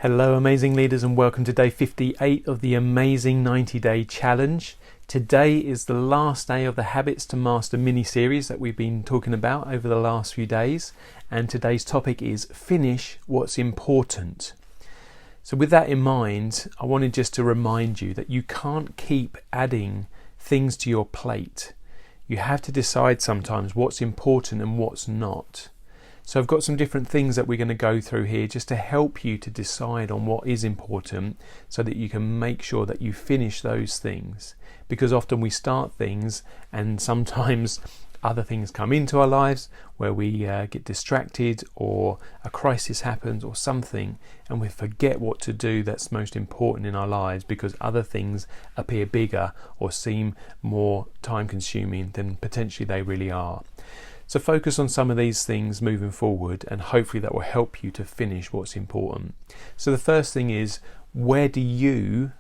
Hello amazing leaders, and welcome to day 58 of the Amazing 90-Day Challenge. Today is the last day of the Habits to Master mini-series that we've been talking about over the last few days, and today's topic is finish what's important. So with that in mind, I wanted just to remind you that you can't keep adding things to your plate. You have to decide sometimes what's important and what's not. So I've got some different things that we're going to go through here just to help you to decide on what is important so that you can make sure that you finish those things. Because often we start things and sometimes other things come into our lives where we get distracted, or a crisis happens or something, and we forget what to do that's most important in our lives because other things appear bigger or seem more time consuming than potentially they really are. So focus on some of these things moving forward, and hopefully that will help you to finish what's important. So the first thing is, where do you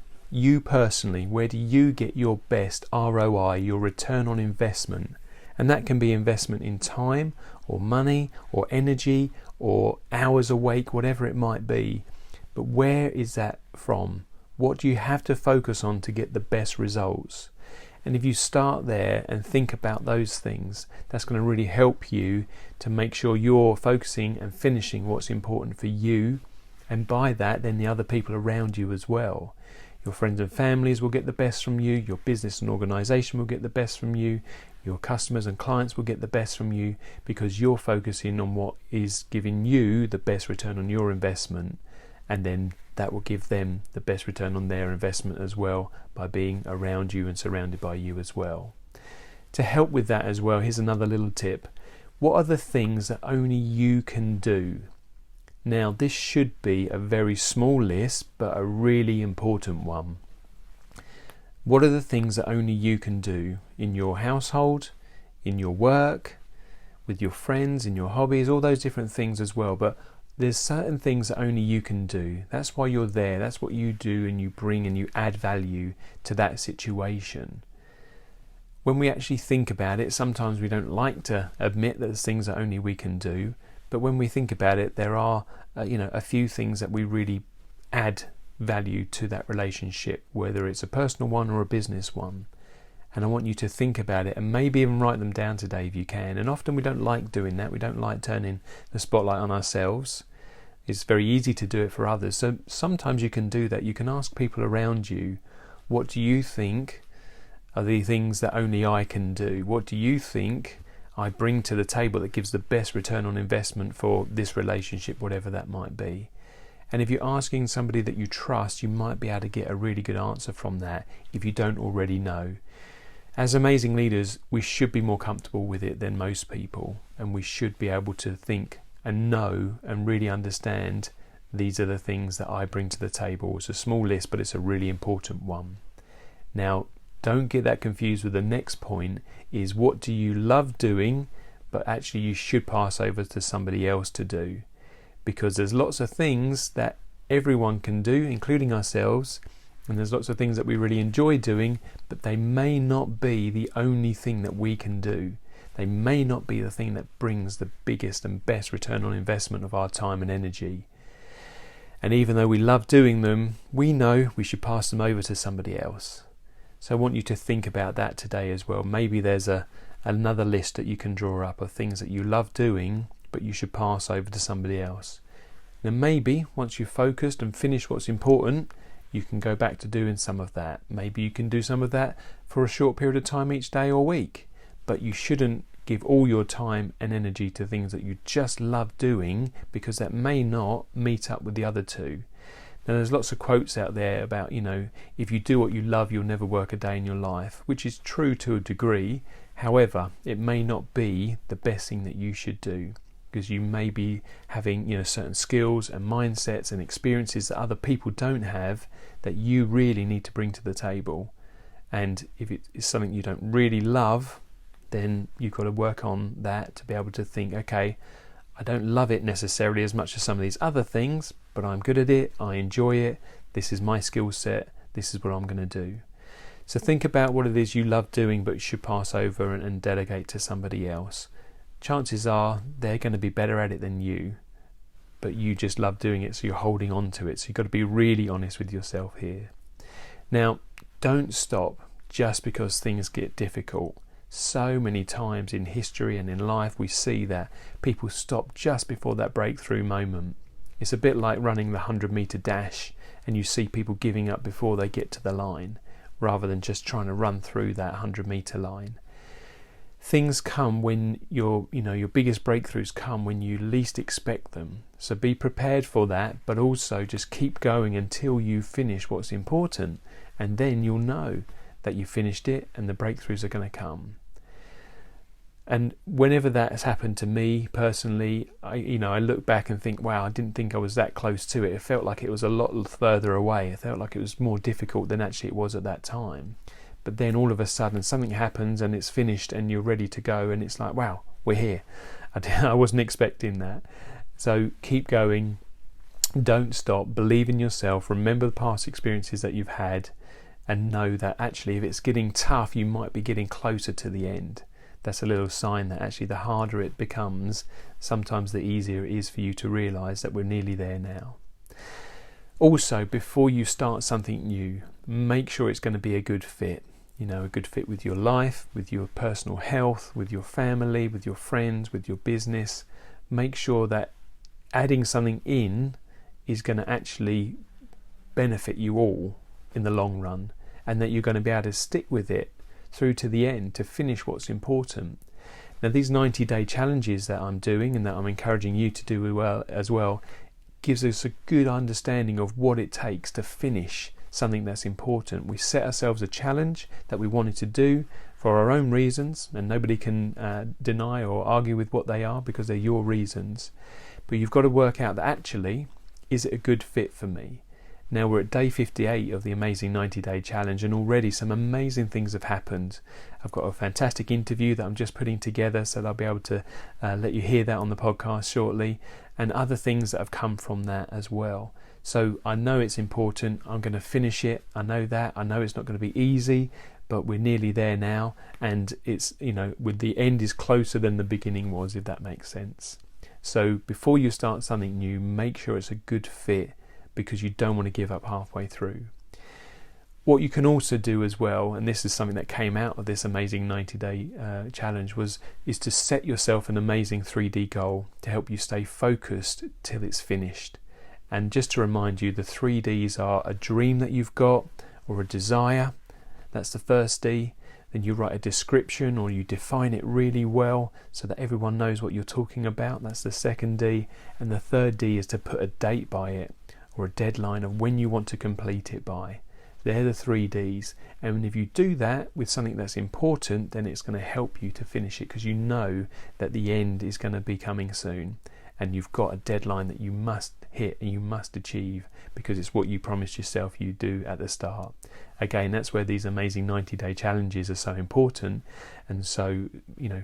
personally, where do you get your best ROI, your return on investment? And that can be investment in time or money or energy or hours awake, whatever it might be. But where is that from? What do you have to focus on to get the best results? And if you start there and think about those things, that's going to really help you to make sure you're focusing and finishing what's important for you. And by that, then the other people around you as well. Your friends and families will get the best from you. Your business and organization will get the best from you. Your customers and clients will get the best from you because you're focusing on what is giving you the best return on your investment. And then that will give them the best return on their investment as well by being around you and surrounded by you as well. To help with that as well, here's another little tip. What are the things that only you can do? Now, this should be a very small list, but a really important one. What are the things that only you can do in your household, in your work, with your friends, in your hobbies, all those different things as well. But there's certain things that only you can do. That's why you're there. That's what you do, and you bring and you add value to that situation. When we actually think about it, sometimes we don't like to admit that there's things that only we can do. But when we think about it, there are a few things that we really add value to that relationship, whether it's a personal one or a business one. And I want you to think about it and maybe even write them down today if you can. And often we don't like doing that. We don't like turning the spotlight on ourselves. It's very easy to do it for others. So sometimes you can do that. You can ask people around you, what do you think are the things that only I can do? What do you think I bring to the table that gives the best return on investment for this relationship, whatever that might be? And if you're asking somebody that you trust, you might be able to get a really good answer from that if you don't already know. As amazing leaders, we should be more comfortable with it than most people, and we should be able to think and know and really understand these are the things that I bring to the table. It's a small list, but it's a really important one. Now, don't get that confused with the next point, is what do you love doing, but actually you should pass over to somebody else to do. Because there's lots of things that everyone can do, including ourselves, and there's lots of things that we really enjoy doing, but they may not be the only thing that we can do. They may not be the thing that brings the biggest and best return on investment of our time and energy. And even though we love doing them, we know we should pass them over to somebody else. So I want you to think about that today as well. Maybe there's another list that you can draw up of things that you love doing, but you should pass over to somebody else. Then maybe once you've focused and finished what's important, you can go back to doing some of that. Maybe you can do some of that for a short period of time each day or week, but you shouldn't give all your time and energy to things that you just love doing, because that may not meet up with the other two. Now, there's lots of quotes out there about, if you do what you love, you'll never work a day in your life, which is true to a degree. However, it may not be the best thing that you should do, because you may be having certain skills and mindsets and experiences that other people don't have that you really need to bring to the table. And if it is something you don't really love, then you've got to work on that to be able to think, okay, I don't love it necessarily as much as some of these other things, but I'm good at it, I enjoy it, this is my skill set, this is what I'm going to do. So think about what it is you love doing but you should pass over and delegate to somebody else. Chances are they're going to be better at it than you. but you just love doing it, so you're holding on to it. So you've got to be really honest with yourself here. Now, don't stop just because things get difficult. So many times in history and in life we see that people stop just before that breakthrough moment. It's a bit like running the 100-meter dash, and you see people giving up before they get to the line, rather than just trying to run through that 100-meter line. Things come when your biggest breakthroughs come when you least expect them. So be prepared for that, but also just keep going until you finish what's important, and then you'll know that you finished it and the breakthroughs are going to come. And whenever that has happened to me personally, I look back and think, wow, I didn't think I was that close to it. It felt like it was a lot further away. It felt like it was more difficult than actually it was at that time. But then all of a sudden something happens and it's finished and you're ready to go, and it's like, wow, we're here. I wasn't expecting that. So keep going. Don't stop. Believe in yourself. Remember the past experiences that you've had, and know that actually if it's getting tough, you might be getting closer to the end. That's a little sign that actually the harder it becomes, sometimes the easier it is for you to realise that we're nearly there now. Also, before you start something new, make sure it's going to be a good fit. A good fit with your life, with your personal health, with your family, with your friends, with your business. Make sure that adding something in is going to actually benefit you all in the long run, and that you're going to be able to stick with it through to the end to finish what's important. Now, these 90-day challenges that I'm doing and that I'm encouraging you to do as well gives us a good understanding of what it takes to finish something that's important. We set ourselves a challenge that we wanted to do for our own reasons, and nobody can deny or argue with what they are, because they're your reasons. But you've got to work out that actually, is it a good fit for me? Now we're at day 58 of the Amazing 90-Day Challenge, and already some amazing things have happened. I've got a fantastic interview that I'm just putting together, so that I'll be able to let you hear that on the podcast shortly, and other things that have come from that as well. So I know it's important. I'm going to finish it. I know that. I know it's not going to be easy, but we're nearly there now, and it's, with the end is closer than the beginning was, if that makes sense. So before you start something new, make sure it's a good fit, because you don't want to give up halfway through. What you can also do as well, and this is something that came out of this Amazing 90-Day Challenge, is to set yourself an amazing 3D goal to help you stay focused till it's finished. And just to remind you, the 3 Ds are a dream that you've got, or a desire. That's the first D. Then you write a description, or you define it really well so that everyone knows what you're talking about. That's the second D. And the third D is to put a date by it, or a deadline of when you want to complete it by. They're the 3 Ds. And if you do that with something that's important, then it's going to help you to finish it, because you know that the end is going to be coming soon, and you've got a deadline that you must hit and you must achieve, because it's what you promised yourself you do at the start. Again, that's where these Amazing 90-Day Challenges are so important, and so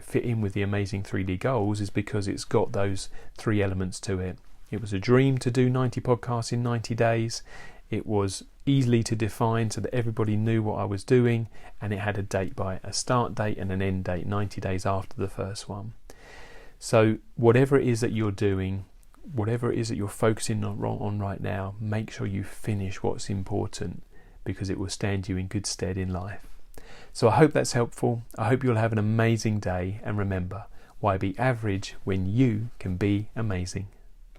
fit in with the Amazing 3D Goals, is because it's got those 3 elements to it. It was a dream to do 90 podcasts in 90 days. It was easily to define so that everybody knew what I was doing, and it had a date by it, a start date and an end date, 90 days after the first one. So whatever it is that you're doing, whatever it is that you're focusing on right now, make sure you finish what's important, because it will stand you in good stead in life. So I hope that's helpful. I hope you'll have an amazing day, and remember, why be average when you can be amazing?